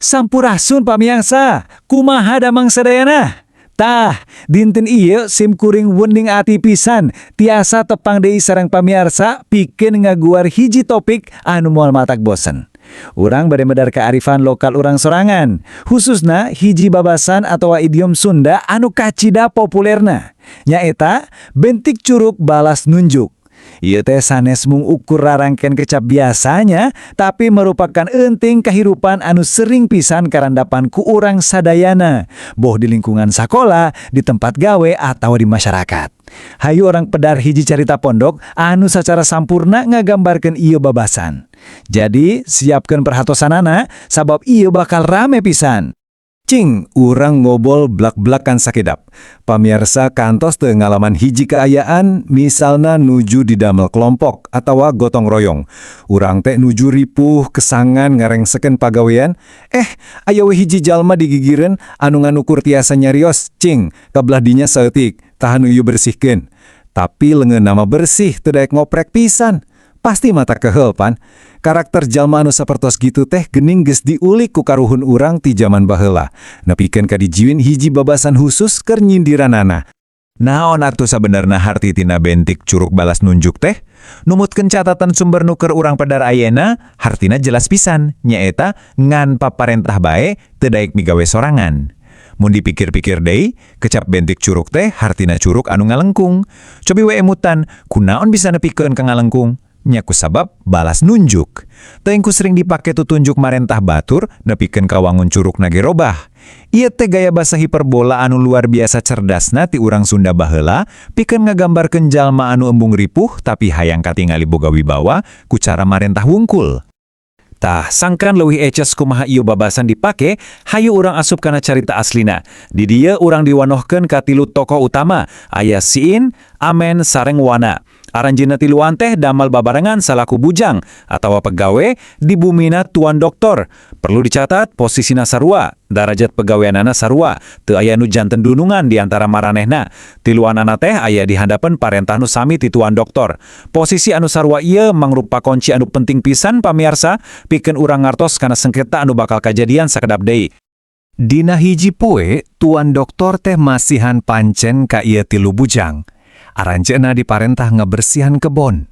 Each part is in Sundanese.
Sampurasun pamiangsa, kumaha damang sadayana? Tah, dinten ieu sim kuring wending ati pisan, tiasa tepang deui sareng pamiarsa pikeun ngaguar hiji topik anu moal matak bosen. Urang bade medar kearifan lokal urang sorangan, khususna hiji babasan atawa idiom Sunda anu kacida populerna. Nyaeta bentik curug balas nunjuk. Ieu teh sanes mung ukur rarangken kecap biasanya, tapi merupakan enting kahirupan anu sering pisan karandapan ku urang sadayana, boh di lingkungan sakola, di tempat gawe, atau di masyarakat. Hayu orang pedar hiji carita pondok anu secara sampurna ngagambarkeun ieu babasan. Jadi, siapkeun perhatosanana, sabab ieu bakal rame pisan. Cing, urang ngobol blak-blakan sakedap. Pamirsa kantos teu ngalaman hiji keayaan, misalna nuju di damel kelompok atawa gotong royong. Urang teh nuju ripuh kesangan ngarengseken pagawean, aya we hiji jalma digigireun anu nganukur tiasa nyarios, cing, kabelah dinya saeutik, tahan ieu bersihkeun. Tapi leungeun nama bersih teu daek ngoprek pisan. Pasti mata keheul pan. Karakter jalma anu sapertos gitu teh geuning geus diulik ku karuhun urang ti jaman baheula. Nepikeun ka dijiwin hiji babasan khusus keur nyindiranana. Naon atuh sabenerna harti tina bentik curug balas nunjuk teh? Numutkeun catatan sumber nu keur urang pedar ayeuna, hartina jelas pisan, nyaeta ngan paparentah bae teu daek migawe sorangan. Mun dipikir-pikir deui, kecap bentik curug teh hartina curug anu ngalengkung. Cobi we emutan, kunaon bisa nepikeun ka ngalengkung? Nyaku sabab balas nunjuk. Teuing ku sering dipake tutunjuk marentah batur nepikeun ka wangun curug nage robah. Ieu teh gaya basa hiperbola anu luar biasa cerdasna ti urang Sunda baheula pikeun ngagambarkeun jalma anu embung ripuh tapi hayang katingali boga wibawa ku cara marentah wungkul. Tah, sangkan leuwih eces kumaha ieu babasan dipake, hayu urang asup kana carita aslina. Di dieu urang diwanohkeun ka tilu tokoh utama, aya Siin, Amen, sareng Wana. Aranjeunna tiluan teh damal babarengan salaku bujang atawa pegawe di bumina tuan doktor. Perlu dicatat posisina sarua, darajat pegaweanana sarua, teu aya nu janten dunungan di antara maranehna. Tiluanana teh aya di handapeun parentah nu sami ti tuan doktor. Posisi anu sarua ieu mangrupa kunci anu penting pisan pamiarsa pikeun urang ngartos kana sengketa anu bakal kajadian sakedap deui. Dina hiji poe, tuan doktor teh masihan pancen ka ieu tilu bujang. Aranjeunna diparentah ngabersihan kebon.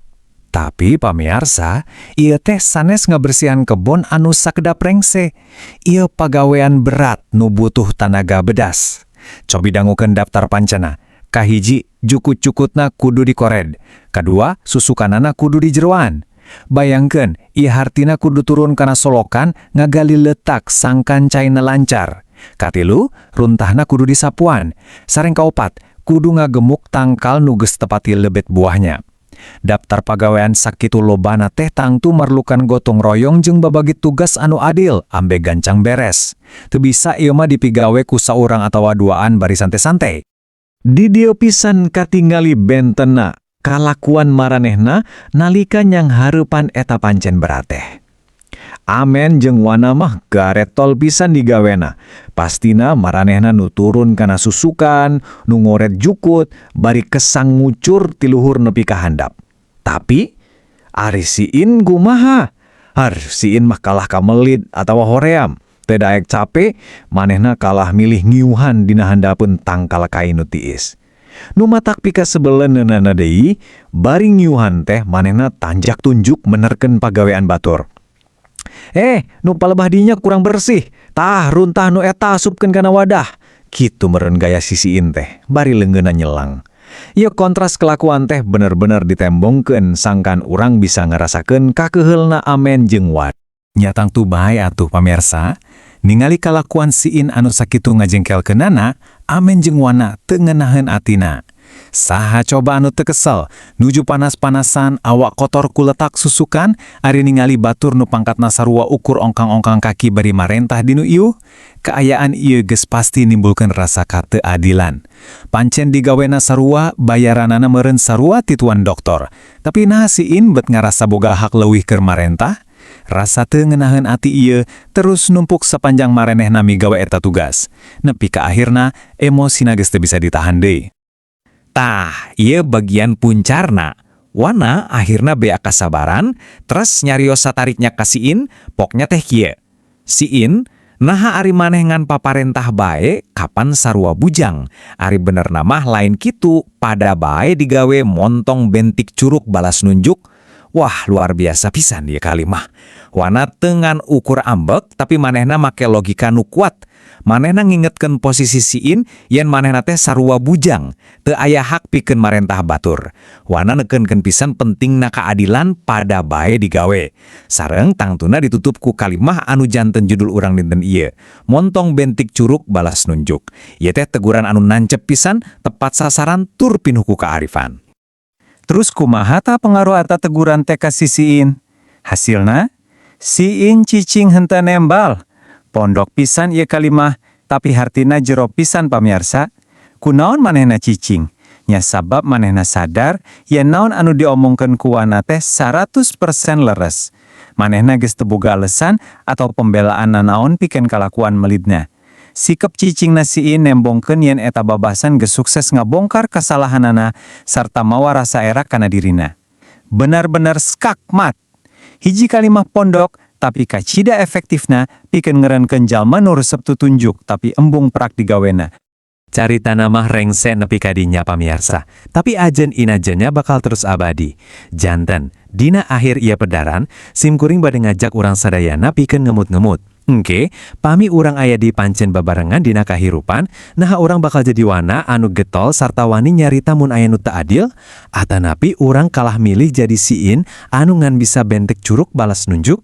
Tapi pamiarsa, ieu teh sanes ngabersihan kebon anu sakedap rengse. Ieu pagawean berat nu butuh tenaga bedas. Cobi dangukeun daftar pancena. Kahiji, jukut-cukutna kudu dikored. Kadua, susukanana kudu dijeroan. Bayangkeun, ieu hartina kudu turun kana solokan ngagali letak sangkan caina lancar. Katilu, runtahna kudu disapuan. Sareng kaopat, kudu ngagemuk tangkal nu geus tepati lebet buahnya. Daftar pagawean sakitu lobana teh tangtu merlukan gotong royong jeung babagi tugas anu adil ambe gancang beres. Teu bisa ieu mah dipigawe ku saurang atawa duaan bari santai-santai. Di dieu pisan katingali bentenna kalakuan maranehna nalika nyang hareupan eta pancen berat teh. Amen jeung Wana mah garet tol pisan digawena. Pastina maranehna nu turun kana susukan, nu ngoret jukut, bari kesang ngucur ti luhur nepi ka handap. Tapi, ari Siin kumaha? Siin mah kalah kamelit atawa hoream. Teu daek cape, manehna kalah milih ngiuhan dina handapeun tangkal kain nu tiis. Nu matak pika sebeleunana deui, bari ngiuhan teh manehna tanjak tunjuk menerkeun pagawean batur. Nu palebah dinya kurang bersih. Tah, runtah nu eta asupkeun kana wadah. Kitu meureun gaya si Siin teh, bari leungeunna nyelang. Ieu kontras kelakuan teh bener-bener ditembongkeun sangkan urang bisa ngarasakeun kakeheulna Amen jeung Wana. Nyatang tu bae atuh pamirsa, ningali kalakuan Siin anu sakitu ngajengkelkeunana, Amen jeung Wana teu ngeunaheun atina. Saha coba anu teu kesel, nuju panas-panasan awak kotor ku letak susukan, ari ningali batur nu pangkatna sarua ukur ongkang-ongkang kaki bari marentah dinu ieu, kaayaan ieu geus pasti nimbulkeun rasa kateuadilan. Pancen digawena sarua, bayaranana meureun sarua ti tuan doktor. Tapi nah Siin bet ngarasa boga hak leuwih keur marentah. Rasa teu ngeunaheun ati ieu terus numpuk sapanjang marenehna migawe eta tugas. Nepi ka akhirna emosina geus teu bisa ditahan deui. Tah, ieu bagian puncarna. Wana akhirna bea kasabaran, terus nyarios satariknya ka Siin, poknya teh kieu. Siin, Naha ari maneh ngan paparentah bae kapan sarua bujang. Ari bener namah lain kitu pada bae digawe montong bentik curug balas nunjuk. Wah, luar biasa pisan dia kalimah. Wana tengan ukur ambek tapi manehna make logika nu kuat. Manehna ngingetkeun posisi Siin yen manehna teh sarua bujang, teu aya hak pikeun marentah batur. Wana neukeunkeun pisan pentingna keadilan pada bae digawe. Sareng tangtuna ditutup ku kalimah anu janten judul urang dinten ieu. Montong bentik curug balas nunjuk. Ieu teh teguran anu nancep pisan, tepat sasaran tur pinuh ku kaarifan. Terus kumaha ta pengaruh eta teguran teh ka si Siin? Hasilna, Siin cicing henteu nembal. Pondok pisan ieu kalimah, tapi hartina jero pisan pamiarsa. Kunaon manehna cicing? Nya sabab manehna sadar yen naon anu diomongkeun ku wana teh 100% leres. Manehna geus teu boga alesan atau pembelaan naon pikeun kalakuan melidna. Sikap cicingna Siin nembongkeun yen eta babasan geus sukses ngabongkar kasalahanana sarta mawa rasa erak kana dirina. Benar-benar skakmat. Hiji kalimah pondok tapi kacida efektifna pikeun ngeureunkeun jalma nu resep tutunjuk tapi embung prak digawena. Carita namah rengse nepi kadinya pamiarsa, tapi ajen inajennya bakal terus abadi. Janten, dina akhir ia pedaran, simkuring bade ngajak urang sadayana pikeun ngemut-ngemut. Engke, pami urang aya di pancen babarengan dina kahirupan, nah urang bakal jadi wana anu getol sarta wani nyarita mun aya nu teu adil, atanapi urang kalah milih jadi Siin anu ngan bisa bentek curug balas nunjuk.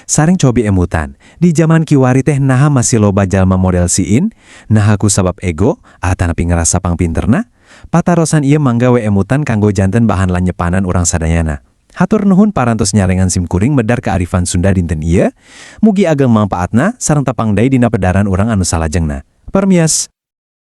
Saring cobi emutan, di zaman kiwari teh naha masih loba jalma model Siin, naha ku sabab ego, atanapi ngerasa pangpinterna, patarosan ieu manggawe emutan kanggo janten bahan lanyepanan urang sadayana. Hatur nuhun parantos nyarengan simkuring medar kearifan Sunda dinten ieu, mugi ageng mangpaatna sareng tapangdai dina pedaran urang anu salajengna. Permias.